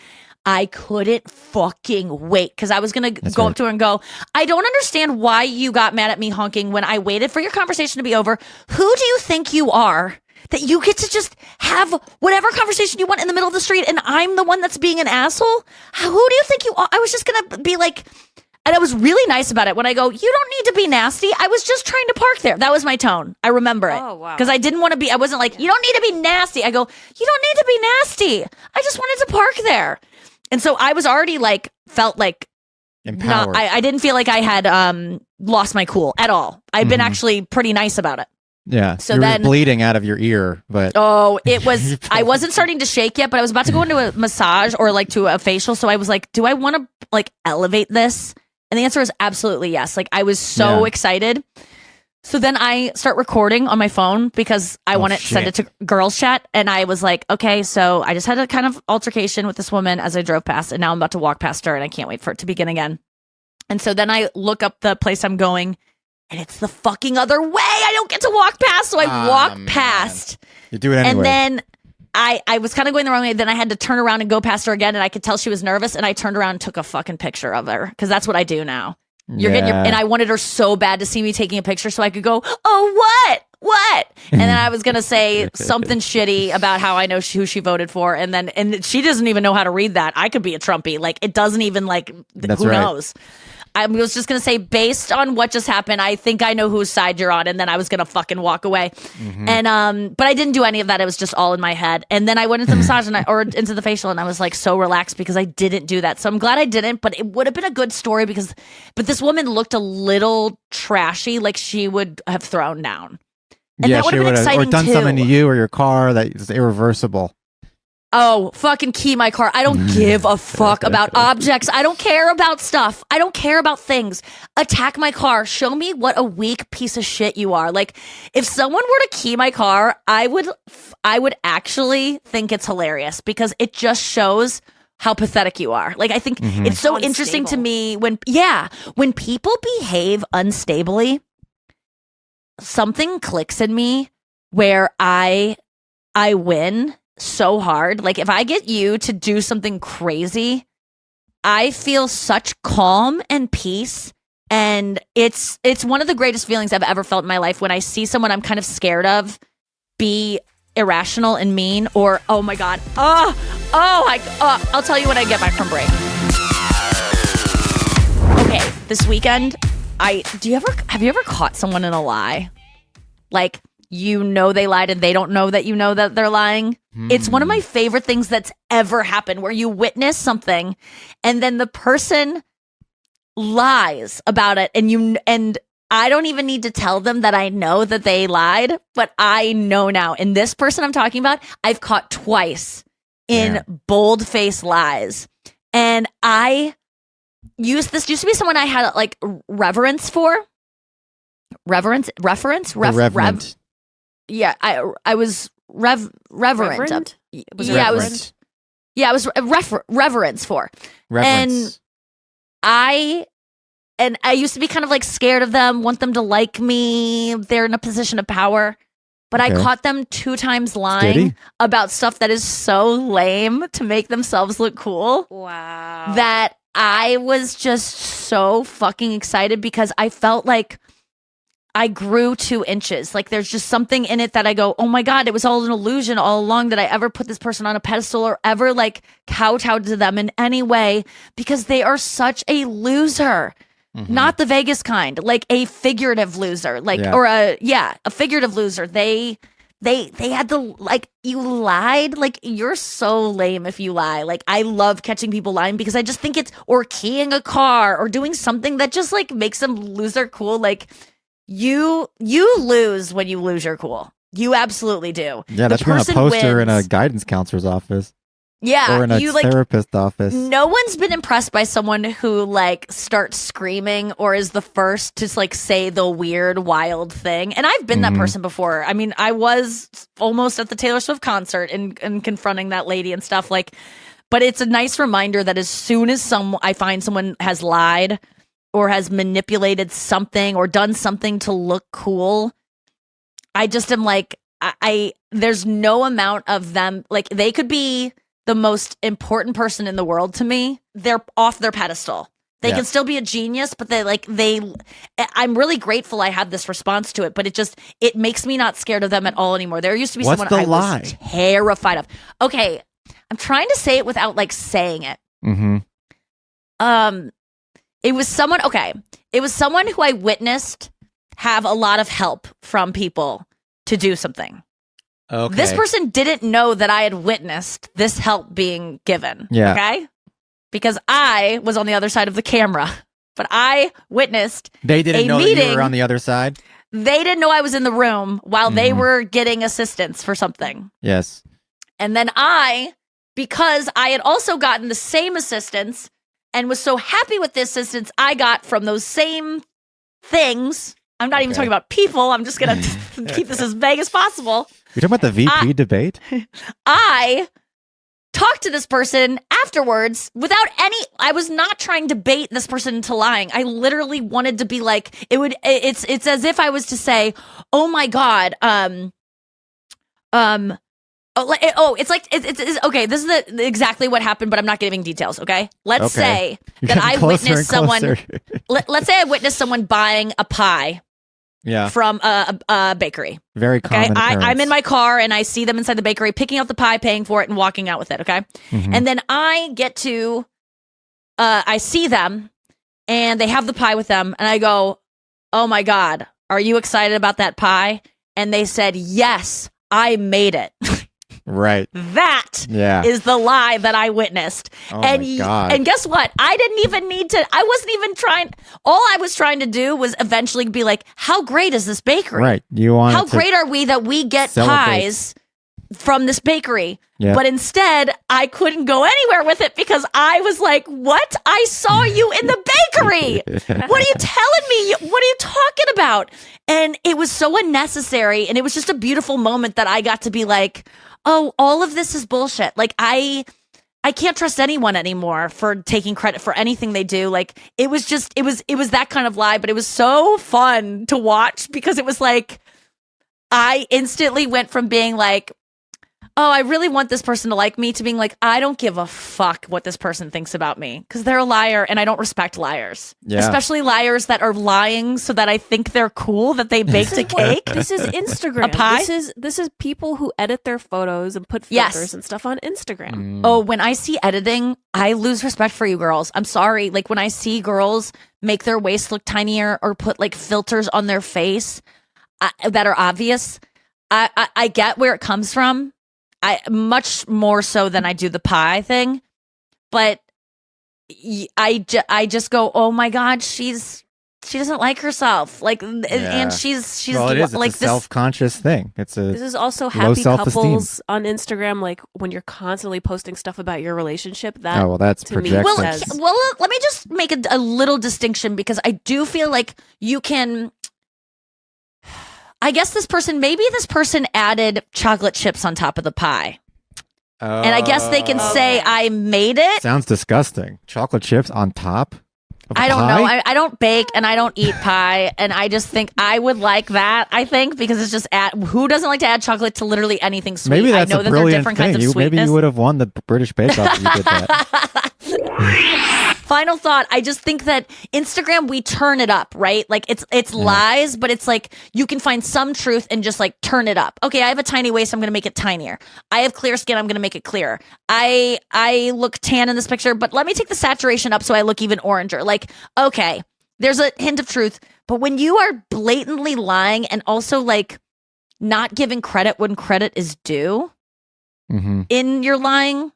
I couldn't fucking wait, because I was going to go up to her and go, I don't understand why you got mad at me honking when I waited for your conversation to be over. Who do you think you are, that you get to just have whatever conversation you want in the middle of the street, and I'm the one that's being an asshole? Who do you think you are? I was just going to be like... And I was really nice about it when I go, you don't need to be nasty. I was just trying to park there. That was my tone. I remember it. Oh, wow. Because I didn't want to be, I wasn't like, you don't need to be nasty. I go, you don't need to be nasty. I just wanted to park there. And so I was already like, felt like, empowered. I didn't feel like I had lost my cool at all. I've been actually pretty nice about it. Yeah. So you then were bleeding out of your ear, but it was, I wasn't starting to shake yet, but I was about to go into a massage or like to a facial. So I was like, do I want to like elevate this And the answer is absolutely yes. Like, I was so excited. So then I start recording on my phone because I want to send it to girls chat. And I was like, okay, so I just had a kind of altercation with this woman as I drove past, and now I'm about to walk past her and I can't wait for it to begin again. And so then I look up the place I'm going, and it's the fucking other way. I don't get to walk past. So I walk past. You do it anyway. And then I was kind of going the wrong way. Then I had to turn around and go past her again. And I could tell she was nervous. And I turned around and took a fucking picture of her because that's what I do now. And I wanted her so bad to see me taking a picture so I could go, oh, what? And then I was going to say something shitty about how I know who she voted for. And she doesn't even know how to read that. I could be a Trumpy. Like, it doesn't even who knows? I was just going to say, based on what just happened, I think I know whose side you're on. And then I was going to fucking walk away. And, but I didn't do any of that. It was just all in my head. And then I went into the massage or into the facial, and I was like so relaxed because I didn't do that. So I'm glad I didn't, but it would have been a good story but this woman looked a little trashy, like she would have thrown down. And that would have been exciting, or done too. something to you or your car that is irreversible. Oh, fucking key my car. I don't give a fuck about objects. I don't care about stuff. I don't care about things. Attack my car. Show me what a weak piece of shit you are. Like, if someone were to key my car, I would actually think it's hilarious because it just shows how pathetic you are. Like, I think it's so interesting to me when people behave unstably, something clicks in me where I win so hard. Like, if I get you to do something crazy, I feel such calm and peace, and it's one of the greatest feelings I've ever felt in my life when I see someone I'm kind of scared of be irrational and mean, or oh my god, I'll tell you when I get back from break. Okay, this weekend, have you ever caught someone in a lie? Like, you know they lied and they don't know that you know that they're lying. It's one of my favorite things that's ever happened, where you witness something and then the person lies about it, and I don't even need to tell them that I know that they lied, but I know now. And this person I'm talking about, I've caught twice in bold-faced lies. And used to be someone I had like reverence for. Reverence? Yeah, I was reverent. Reverend? Was it reverend? I was reverence for. Reverence. And I used to be kind of like scared of them, want them to like me. They're in a position of power. But I caught them 2 times lying about stuff that is so lame to make themselves look cool. Wow. That I was just so fucking excited because I felt like I grew 2 inches. Like, there's just something in it that I go, oh my God, it was all an illusion all along that I ever put this person on a pedestal or ever like kowtowed to them in any way, because they are such a loser. Not the Vegas kind, like a figurative loser, a figurative loser. They had the, like, you lied. Like, you're so lame if you lie. Like, I love catching people lying because I just think or keying a car or doing something that just like makes them lose their cool. Like, you lose when you lose your cool. You absolutely do. Yeah, that's on a poster in a guidance counselor's office. Yeah, or in a therapist office. No one's been impressed by someone who like starts screaming or is the first to like say the weird, wild thing. And I've been that person before. I mean, I was almost at the Taylor Swift concert and confronting that lady and stuff like. But it's a nice reminder that as soon as I find someone has lied or has manipulated something or done something to look cool, I just am like, there's no amount of them. Like, they could be the most important person in the world to me. They're off their pedestal. They can still be a genius, but I'm really grateful I had this response to it, but it makes me not scared of them at all anymore. There used to be someone I was terrified of. Okay, I'm trying to say it without like saying it. It was someone who I witnessed have a lot of help from people to do something. Okay. This person didn't know that I had witnessed this help being given. Yeah. Okay? Because I was on the other side of the camera, but I witnessed They didn't know that you were on the other side? They didn't know I was in the room while they were getting assistance for something. Yes. And then because I had also gotten the same assistance and was so happy with the assistance I got from those same things. I'm not even talking about people. I'm just going to keep this as vague as possible. You're talking about the VP debate? I talked to this person afterwards without I was not trying to bait this person into lying. I literally wanted to be like, it's as if I was to say, oh my God, it's okay. This is exactly what happened, but I'm not giving details. Okay, let's say that I witnessed someone. Let's say I witnessed someone buying a pie. Yeah. From a bakery. Very common. Okay, I'm in my car and I see them inside the bakery, picking out the pie, paying for it, and walking out with it. Okay, and then I get to, I see them, and they have the pie with them, and I go, "Oh my God, are you excited about that pie?" And they said, "Yes, I made it." Right. That is the lie that I witnessed. My God. And guess what? I didn't even need to, I wasn't even trying. All I was trying to do was eventually be like, how great is this bakery? Right. How great are we that we get pies from this bakery? Yeah. But instead, I couldn't go anywhere with it because I was like, what? I saw you in the bakery. What are you telling me? What are you talking about? And it was so unnecessary. And it was just a beautiful moment that I got to be like, oh, all of this is bullshit. Like I can't trust anyone anymore for taking credit for anything they do. Like it was that kind of lie, but it was so fun to watch because it was like I instantly went from being like, oh, I really want this person to like me, to being like, I don't give a fuck what this person thinks about me because they're a liar and I don't respect liars. Yeah. Especially liars that are lying so that I think they're cool, that they baked a cake. This is Instagram. A pie? This is people who edit their photos and put filters and stuff on Instagram. Oh, when I see editing, I lose respect for you girls. I'm sorry. Like when I see girls make their waist look tinier or put like filters on their face that are obvious, I get where it comes from. Much more so than I do the pie thing, but I just go, oh my God, she doesn't like herself, like, and she's well, it is. It's like a self-conscious thing. This is also happy couples on Instagram. Like when you're constantly posting stuff about your relationship. That's projection. Well, let me just make a little distinction because I do feel like you can. I guess this person added chocolate chips on top of the pie. And I guess they can say I made it. Sounds disgusting. Chocolate chips on top of I don't know. I don't bake and I don't eat pie. And I just think I would like that, I think, because it's just who doesn't like to add chocolate to literally anything sweet? Maybe that's I know a that brilliant there are different thing. kinds of sweetness. Maybe you would have won the British Bake Off if you did that. Final thought. I just think that Instagram, we turn it up, right? Like it's lies, but it's like you can find some truth and just like turn it up. Okay, I have a tiny waist, I'm going to make it tinier. I have clear skin, I'm going to make it clearer. I look tan in this picture, but let me take the saturation up so I look even oranger. Like, okay, there's a hint of truth, but when you are blatantly lying and also like not giving credit when credit is due in your lying,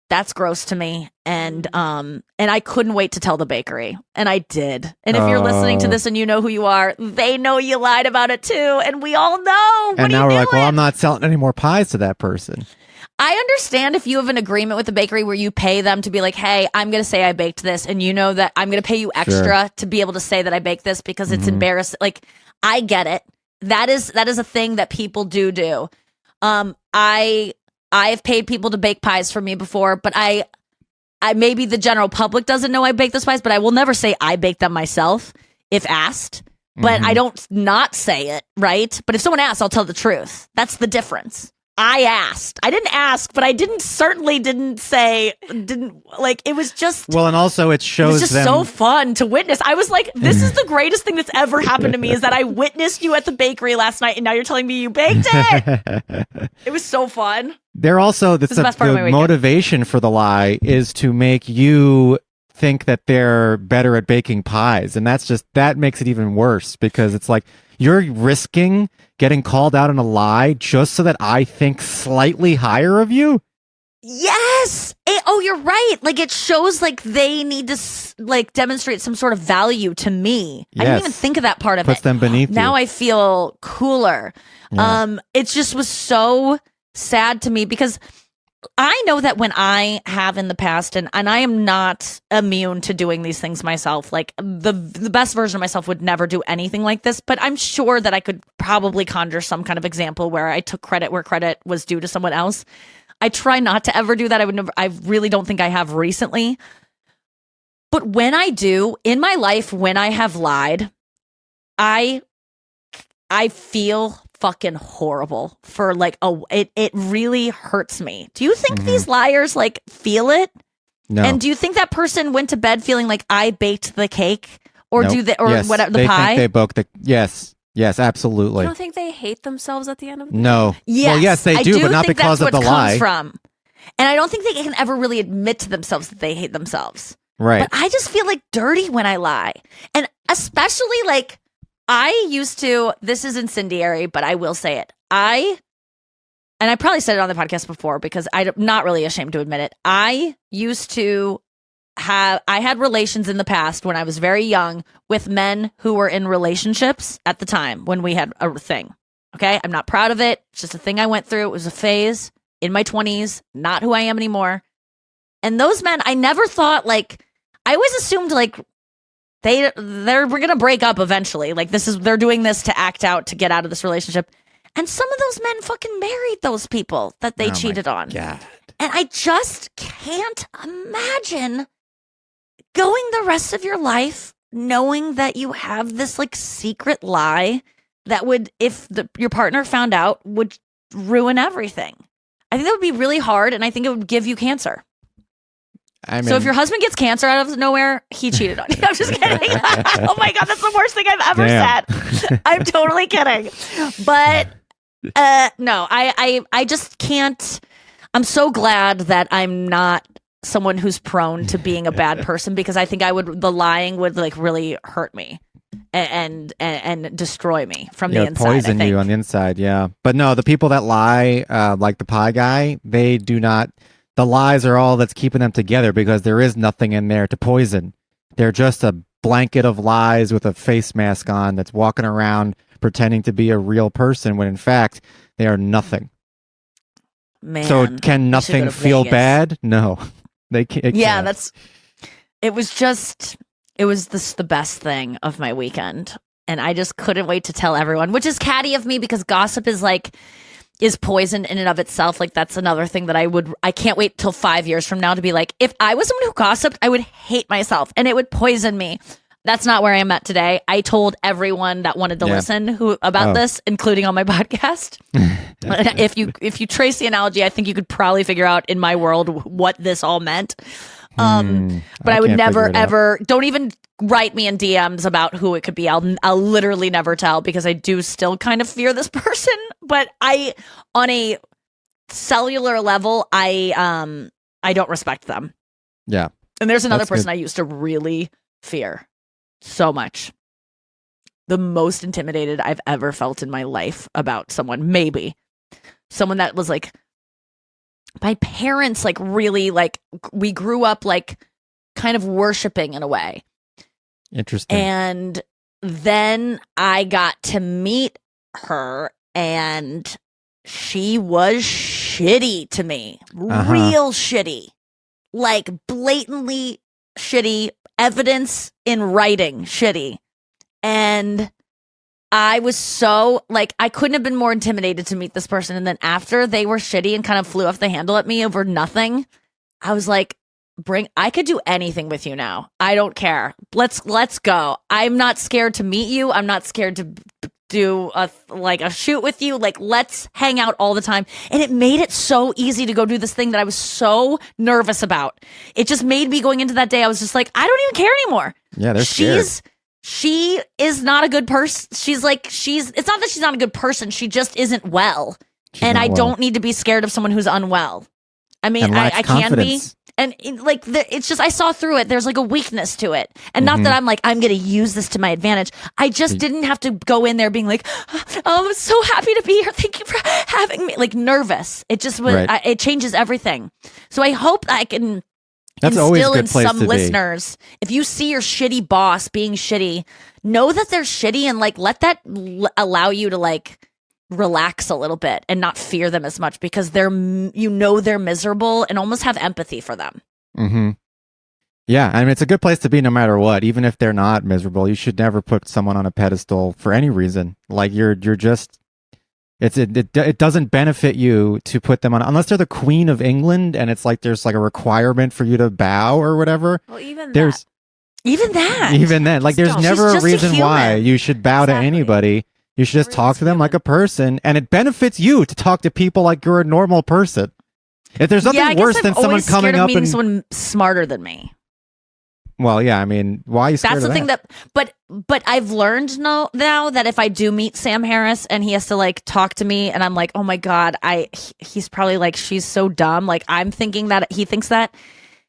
that's gross to me. And I couldn't wait to tell the bakery. And I did. And if you're listening to this and you know who you are, they know you lied about it too. And we all know. And now we're like, well, I'm not selling any more pies to that person. I understand if you have an agreement with the bakery where you pay them to be like, hey, I'm going to say I baked this. And you know that I'm going to pay you extra to be able to say that I baked this because it's embarrassing. Like, I get it. That is a thing that people do. I've paid people to bake pies for me before, but I maybe the general public doesn't know I bake those pies, but I will never say I baked them myself if asked. But I don't not say it, right? But if someone asks, I'll tell the truth. That's the difference. I asked. I didn't ask, but I certainly didn't say, it was just. Well, and also it shows It was just so fun to witness. I was like, this is the greatest thing that's ever happened to me is that I witnessed you at the bakery last night and now you're telling me you baked it. It was so fun. They're also, the motivation for the lie is to make you think that they're better at baking pies. And that makes it even worse because it's like, you're risking getting called out on a lie just so that I think slightly higher of you? Yes. You're right. Like it shows like they need to demonstrate some sort of value to me. Yes. I didn't even think of that part of Puts it. them beneath now you. I feel cooler. Yeah. It just was so sad to me because I know that when I have in the past, and I am not immune to doing these things myself, like the best version of myself would never do anything like this, but I'm sure that I could probably conjure some kind of example where I took credit where credit was due to someone else. I try not to ever do that. I really don't think I have recently. But when I do, in my life, when I have lied, I feel fucking horrible for like it really hurts me. Do you think these liars like feel it? No. And do you think that person went to bed feeling like I baked the cake or Nope. do they or Yes, whatever the they pie? think they broke the yes, absolutely. You don't think they hate themselves at the end of the No. Yes, Well, yes, they I do, but not think because that's of the what it lie. comes from. And I don't think they can ever really admit to themselves that they hate themselves. Right. But I just feel like dirty when I lie. And especially like I used to, this is incendiary, but I will say it. I probably said it on the podcast before because I'm not really ashamed to admit it. I had relations in the past when I was very young with men who were in relationships at the time when we had a thing. Okay. I'm not proud of it. It's just a thing I went through. It was a phase in my 20s, not who I am anymore. And those men, I never thought like, I always assumed like we're going to break up eventually. Like they're doing this to act out, to get out of this relationship. And some of those men fucking married those people that they cheated on. God. And I just can't imagine going the rest of your life knowing that you have this like secret lie that would, if your partner found out, would ruin everything. I think that would be really hard, and I think it would give you cancer. I mean, So if your husband gets cancer out of nowhere, he cheated on you. I'm just kidding. Oh my God, that's the worst thing I've ever said. I'm totally kidding. But no, I just can't. I'm so glad that I'm not someone who's prone to being a bad person, because I think the lying would like really hurt me and destroy me from the inside. Poison you on the inside, yeah. But no, the people that lie, like the pie guy, they do not. The lies are all that's keeping them together because there is nothing in there to poison. They're just a blanket of lies with a face mask on that's walking around pretending to be a real person when in fact they are nothing. Man, So can nothing go to feel Vegas. bad? No, they can't. Yeah, it was the best thing of my weekend. And I just couldn't wait to tell everyone, which is catty of me because gossip is poison in and of itself. Like that's another thing that I can't wait till 5 years from now to be like, if I was someone who gossiped, I would hate myself and it would poison me. That's not where I am at today. I told everyone that wanted to listen about this, including on my podcast. If you trace the analogy, I think you could probably figure out in my world what this all meant. But I would never ever, don't even write me in DMs about who it could be. I'll literally never tell because I do still kind of fear this person. But on a cellular level, I don't respect them. Yeah. And there's another That's person good. I used to really fear so much. The most intimidated I've ever felt in my life about someone, maybe. Someone that was like, my parents like really like, we grew up like kind of worshiping in a way. Interesting. And then I got to meet her and she was shitty to me. Real shitty. Like blatantly shitty, evidence in writing shitty. And I was so like, I couldn't have been more intimidated to meet this person. And then after they were shitty and kind of flew off the handle at me over nothing, I was like, I could do anything with you now. I don't care. Let's go. I'm not scared to meet you. I'm not scared to do a shoot with you. Like, let's hang out all the time. And it made it so easy to go do this thing that I was so nervous about. It just made me, going into that day, I was just like, I don't even care anymore. Yeah, they're scared. She is not a good person. It's not that she's not a good person. She just isn't well. And I don't need to be scared of someone who's unwell. I mean, I can be. And it's just, I saw through it. There's like a weakness to it. And not that I'm like, I'm going to use this to my advantage. I just didn't have to go in there being like, oh, I'm so happy to be here. Thank you for having me. Like nervous. It just was, it changes everything. So I hope I can That's always a instill good in place some to be. listeners, if you see your shitty boss being shitty, know that they're shitty and like let that allow you to like relax a little bit and not fear them as much because they're miserable and almost have empathy for them. Mm-hmm. Yeah, I mean, it's a good place to be no matter what. Even if they're not miserable, you should never put someone on a pedestal for any reason. Like you're just, it doesn't benefit you to put them on, unless they're the Queen of England and it's like there's like a requirement for you to bow or whatever. Well, even then, like there's never a reason why you should bow to anybody. You should just talk to them like a person, and it benefits you to talk to people like you're a normal person. If there's nothing worse than someone coming up and someone smarter than me. Well, yeah, I mean, why are you scared That's the of thing that? But I've learned now that if I do meet Sam Harris and he has to like talk to me and I'm like, oh my God, he's probably like, she's so dumb. Like I'm thinking that he thinks that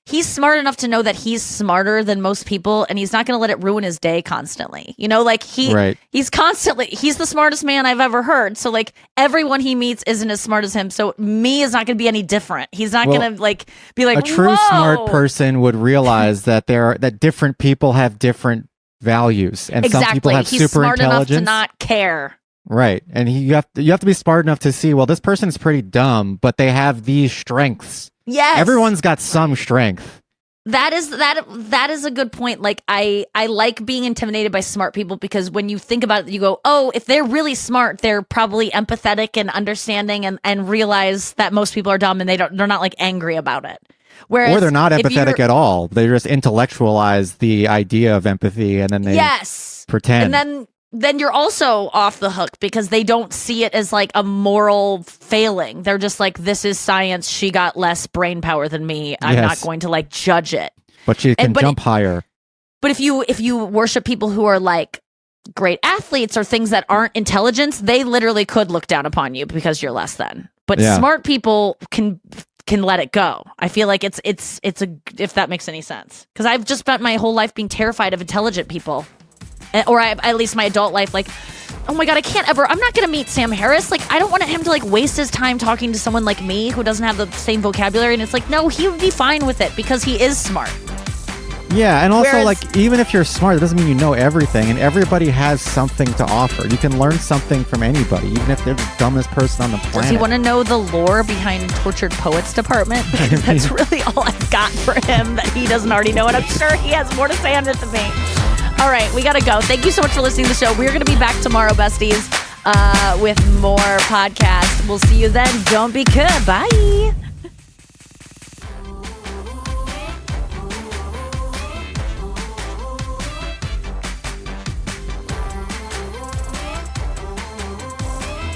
he's smart enough to know that he's smarter than most people and he's not going to let it ruin his day constantly. You know, like he's the smartest man I've ever heard. So like everyone he meets isn't as smart as him. So me is not going to be any different. He's not going to like be like, a true whoa! smart person would realize that that different people have different values and some people have he's super smart intelligence. enough to not care. Right. And you have to be smart enough to see, well, this person's pretty dumb, but they have these strengths. Yes. Everyone's got some strength. That is a good point. Like I like being intimidated by smart people because when you think about it, you go, oh, if they're really smart, they're probably empathetic and understanding and realize that most people are dumb and they're not like angry about it. Whereas or they're not empathetic at all. They just intellectualize the idea of empathy and then they pretend. And then you're also off the hook because they don't see it as like a moral failing. They're just like, this is science. She got less brain power than me. I'm not going to like judge it. But she can jump higher. But if you worship people who are like great athletes or things that aren't intelligence, they literally could look down upon you because you're less than. But smart people can let it go. I feel like it's if that makes any sense. Because I've just spent my whole life being terrified of intelligent people. Or at least my adult life, like, oh my God, I'm not going to meet Sam Harris. Like, I don't want him to like waste his time talking to someone like me who doesn't have the same vocabulary. And it's like, no, he would be fine with it because he is smart. Yeah, and also like, even if you're smart, it doesn't mean you know everything. And everybody has something to offer. You can learn something from anybody, even if they're the dumbest person on the planet. Does he want to know the lore behind Tortured Poets Department? Because that's really all I've got for him that he doesn't already know. And I'm sure he has more to say on it than me. All right, we got to go. Thank you so much for listening to the show. We're going to be back tomorrow, besties, with more podcasts. We'll see you then. Don't be good. Bye.